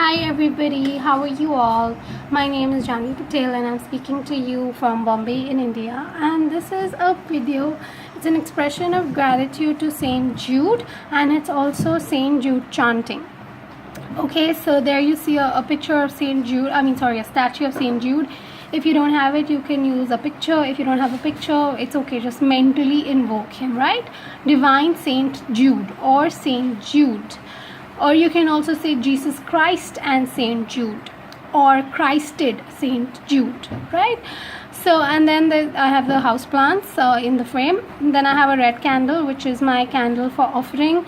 Hi everybody, how are you all? My name is Janhvi Patel and I'm speaking to you from Bombay in India, and this is a video. It's an expression of gratitude to Saint Jude, and it's also Saint Jude chanting. Okay, so there you see a picture of Saint Jude, a statue of Saint Jude. If you don't have it, you can use a picture. If you don't have a picture, it's okay, just mentally invoke him, right? Divine Saint Jude or Saint Jude. Or you can also say Jesus Christ and Saint Jude, or Christed Saint Jude, right? So, and then I have the house plants in the frame. Then I have a red candle, which is my candle for offering.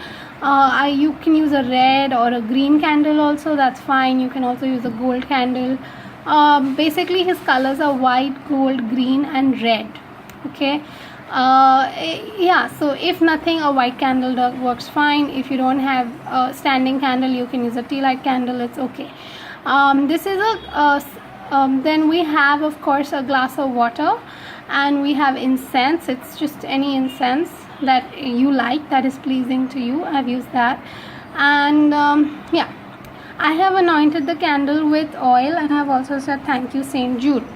You can use a red or a green candle also, that's fine. You can also use a gold candle. Basically his colors are white, gold, green and red. Okay. So if nothing, a white candle works fine. If you don't have a standing candle, you can use a tea light candle, it's okay. This is then we have, of course, a glass of water, and we have incense. It's just any incense that you like, that is pleasing to you. I've used that. And I have anointed the candle with oil, and I've also said thank you Saint Jude.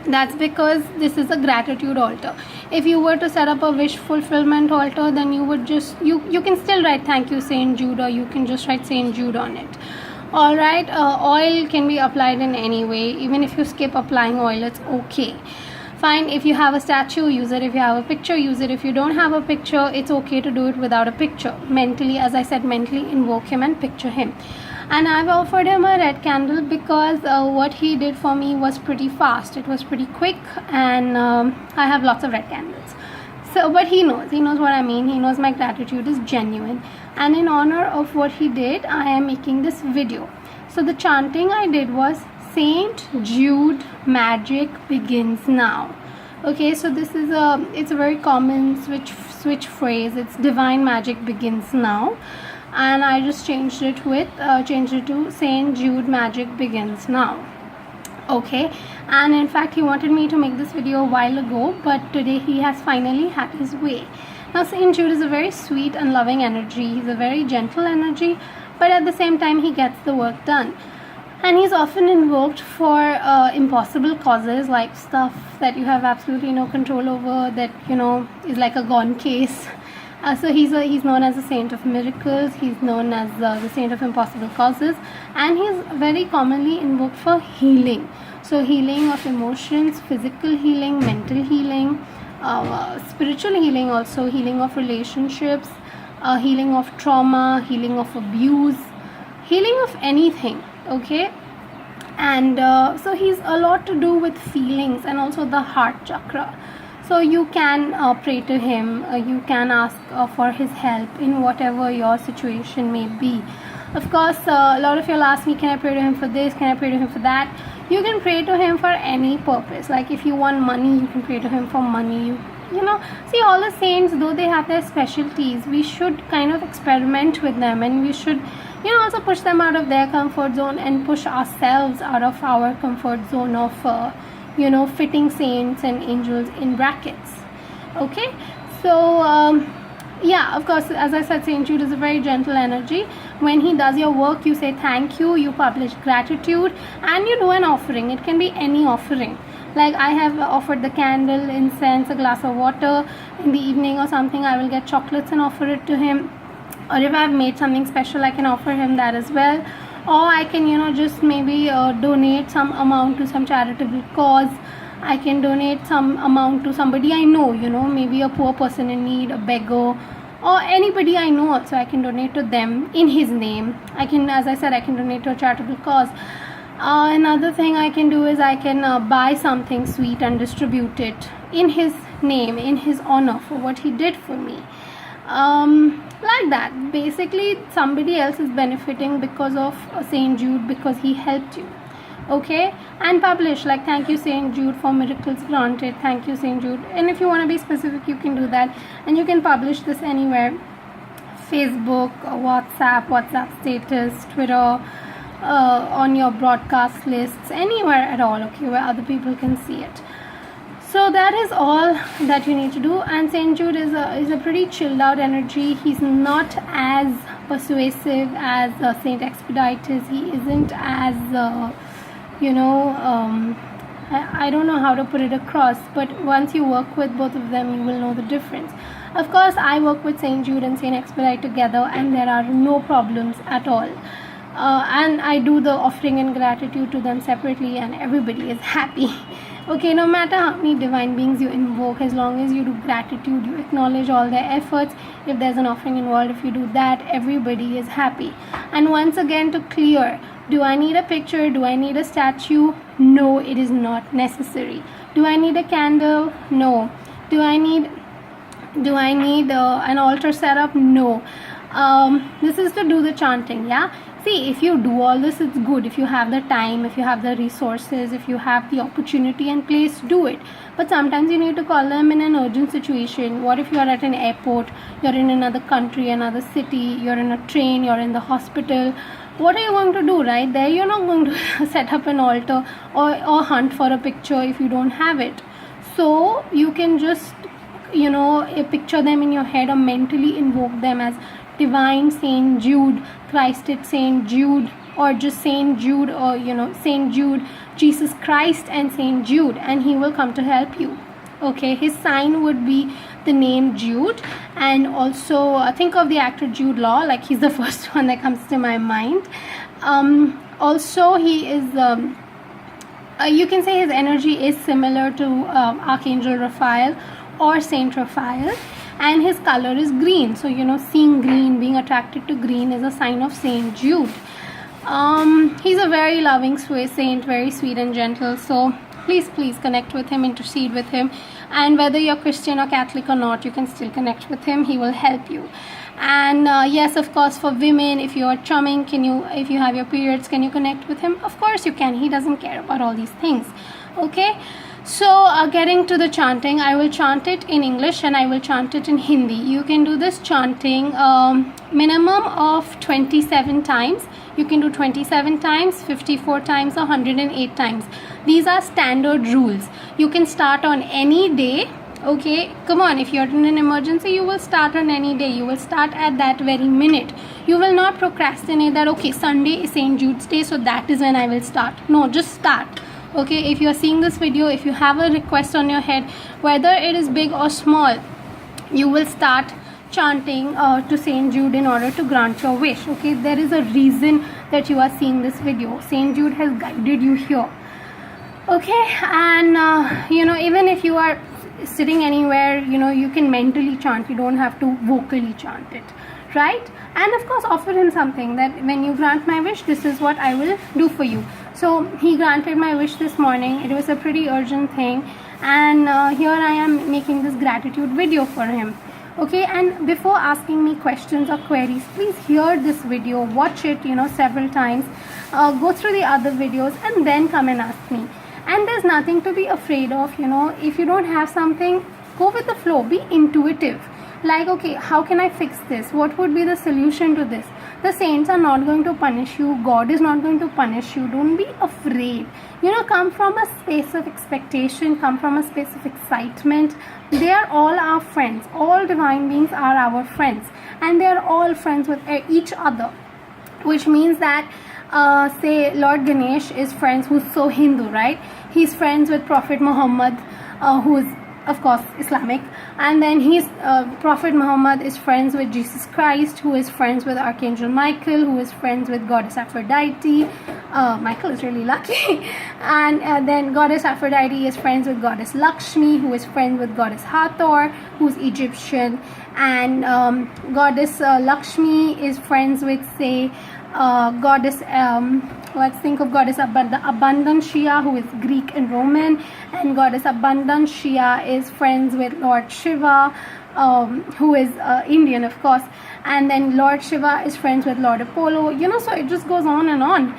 That's because this is a gratitude altar. If you were to set up a wish fulfillment altar, then you would just you can still write thank you Saint Jude, or you can just write Saint Jude on it. Alright, oil can be applied in any way. Even if you skip applying oil, it's okay, fine. If you have a statue, use it. If you have a picture, use it. If you don't have a picture, it's okay to do it without a picture. Mentally, as I said, mentally invoke him and picture him. And I've offered him a red candle because what he did for me was pretty fast. It was pretty quick, and I have lots of red candles. So, but he knows what I mean. He knows my gratitude is genuine. And in honor of what he did, I am making this video. So the chanting I did was Saint Jude magic begins now. Okay, so this is it's a very common switch phrase. It's divine magic begins now. And I just changed it to Saint Jude magic begins now. Okay, and in fact he wanted me to make this video a while ago, but today he has finally had his way. Now Saint Jude is a very sweet and loving energy. He's a very gentle energy, but at the same time he gets the work done. And he's often invoked for impossible causes, like stuff that you have absolutely no control over, that is like a gone case. So he's known as the saint of miracles. He's known as the saint of impossible causes, and he's very commonly invoked for healing. So healing of emotions, physical healing, mental healing, spiritual healing, also healing of relationships, healing of trauma, healing of abuse, healing of anything. Okay, and so he's a lot to do with feelings and also the heart chakra. So you can pray to him, you can ask for his help in whatever your situation may be. Of course, a lot of you will ask me, can I pray to him for this, can I pray to him for that? You can pray to him for any purpose. Like if you want money, you can pray to him for money. See, all the saints, though they have their specialties, we should kind of experiment with them, and we should also push them out of their comfort zone and push ourselves out of our comfort zone of fitting saints and angels in brackets. Okay, so of course, as I said, Saint Jude is a very gentle energy. When he does your work, you say thank you, you publish gratitude, and you do an offering. It can be any offering. Like I have offered the candle, incense, a glass of water. In the evening or something, I will get chocolates and offer it to him. Or if I've made something special, I can offer him that as well. Or I can just maybe donate some amount to some charitable cause. I can donate some amount to somebody I know, maybe a poor person in need, a beggar, or anybody I know also. I can donate to them in his name. As I said, I can donate to a charitable cause. Another thing I can do is I can buy something sweet and distribute it in his name, in his honor, for what he did for me. Like that, basically somebody else is benefiting because of Saint Jude, because he helped you. Okay, and publish like thank you Saint Jude for miracles granted, thank you Saint Jude. And if you want to be specific, you can do that, and you can publish this anywhere: Facebook, WhatsApp status, Twitter, on your broadcast lists, anywhere at all, okay, where other people can see it. So that is all that you need to do. And Saint Jude is a pretty chilled out energy. He's not as persuasive as Saint Expedite is. He isn't as I don't know how to put it across, but once you work with both of them, you will know the difference. Of course, I work with Saint Jude and Saint Expedite together, and there are no problems at all. And I do the offering and gratitude to them separately, and everybody is happy. Okay, no matter how many divine beings you invoke, as long as you do gratitude, you acknowledge all their efforts. If there's an offering involved, if you do that, everybody is happy. And once again, to clear, do I need a picture? Do I need a statue? No, it is not necessary. Do I need a candle? No. Do I need an altar setup? No. This is to do the chanting, yeah. See, if you do all this, it's good. If you have the time, if you have the resources, if you have the opportunity and place, do it. But sometimes you need to call them in an urgent situation. What if you are at an airport, you're in another country, another city, you're in a train, you're in the hospital? What are you going to do right there? You're not going to set up an altar or hunt for a picture if you don't have it. So you can just picture them in your head or mentally invoke them as divine Saint Jude, Christed Saint Jude, or just Saint Jude, or Saint Jude, Jesus Christ and Saint Jude, and he will come to help you. Okay, his sign would be the name Jude. And also think of the actor Jude Law, like he's the first one that comes to my mind. Also he is you can say his energy is similar to Archangel Raphael or Saint Raphael, and his color is green. So seeing green, being attracted to green is a sign of Saint Jude. He's a very loving saint, very sweet and gentle. So please connect with him, intercede with him, and whether you're Christian or Catholic or not, you can still connect with him. He will help you. And yes, of course, for women, if you are charming, if you have your periods, can you connect with him? Of course you can. He doesn't care about all these things. Okay, so getting to the chanting, I will chant it in English and I will chant it in Hindi. You can do this chanting minimum of 27 times. You can do 27 times, 54 times, or 108 times. These are standard rules. You can start on any day. Okay, come on, if you're in an emergency, you will start on any day. You will start at that very minute. You will not procrastinate that, okay, Sunday is St. Jude's Day, so that is when I will start. No, just start. Okay, if you are seeing this video, if you have a request on your head, whether it is big or small, you will start chanting to St. Jude in order to grant your wish. Okay, there is a reason that you are seeing this video. St. Jude has guided you here. Okay, and even if you are sitting anywhere, you can mentally chant. You don't have to vocally chant it, right? And of course, offer him something, that when you grant my wish, this is what I will do for you. So he granted my wish this morning. It was a pretty urgent thing, and here I am making this gratitude video for him. Okay, and before asking me questions or queries, please hear this video, watch it several times, go through the other videos, and then come and ask me. And there's nothing to be afraid of. If you don't have something, go with the flow, be intuitive. Like, okay, how can I fix this? What would be the solution to this? The saints are not going to punish you. God is not going to punish you. Don't be afraid. Come from a space of expectation, come from a space of excitement. They are all our friends. All divine beings are our friends, and they are all friends with each other, which means that say Lord Ganesh is friends, who's so Hindu, right? He's friends with Prophet Muhammad, who is of course Islamic, and then Prophet Muhammad is friends with Jesus Christ, who is friends with Archangel Michael, who is friends with Goddess Aphrodite. Michael is really lucky. And then Goddess Aphrodite is friends with Goddess Lakshmi, who is friends with Goddess Hathor, who's Egyptian, and Goddess Lakshmi is friends with, say, Goddess, let's think of Goddess Abundantia, who is Greek and Roman, and Goddess Abundantia is friends with Lord Shiva, who is Indian, of course, and then Lord Shiva is friends with Lord Apollo, so it just goes on and on.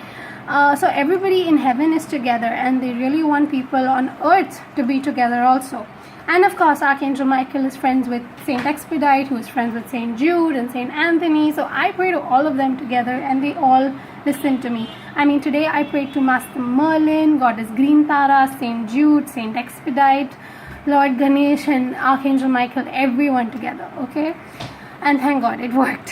So everybody in heaven is together, and they really want people on earth to be together also. And of course, Archangel Michael is friends with Saint Expedite, who is friends with Saint Jude and Saint Anthony. So I pray to all of them together, and they all listen to me. I mean, today I prayed to Master Merlin, Goddess Green Tara, Saint Jude, Saint Expedite, Lord Ganesh, and Archangel Michael, everyone together, okay? And thank God it worked.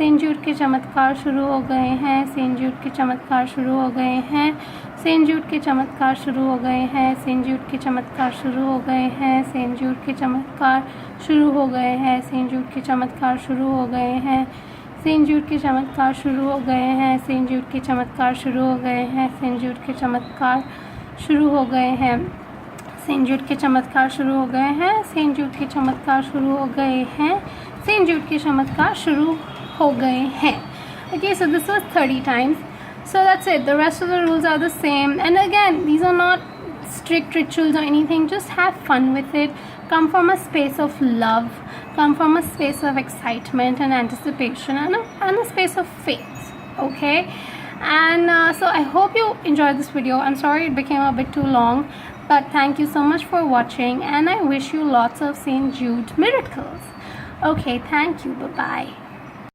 Saint Jude के चमत्कार शुरू हो गए हैं, Saint Jude के चमत्कार शुरू हो गए हैं, सेंट जूड के चमत्कार शुरू हो गए हैं, सेंट जूड के चमत्कार शुरू हो गए हैं, सेंट जूड के चमत्कार शुरू हो गए हैं, सेंट जूड के चमत्कार शुरू हो गए हैं, सेंट जूड के चमत्कार शुरू हो गए हैं, सेंट जूड के चमत्कार शुरू हो गए हैं, सेंट जूड के चमत्कार शुरू हो गए हैं, सेंट जूड के चमत्कार शुरू हो गए हैं, सेंट जूड के चमत्कार शुरू हो गए हैं, सेंट जूड के चमत्कार शुरू हो गए हैं. Okay, so this was 30 times. So that's it. The rest of the rules are the same. And again, these are not strict rituals or anything. Just have fun with it. Come from a space of love. Come from a space of excitement and anticipation and a space of faith. Okay? And so I hope you enjoyed this video. I'm sorry it became a bit too long. But thank you so much for watching. And I wish you lots of St. Jude miracles. Okay, thank you. Bye-bye.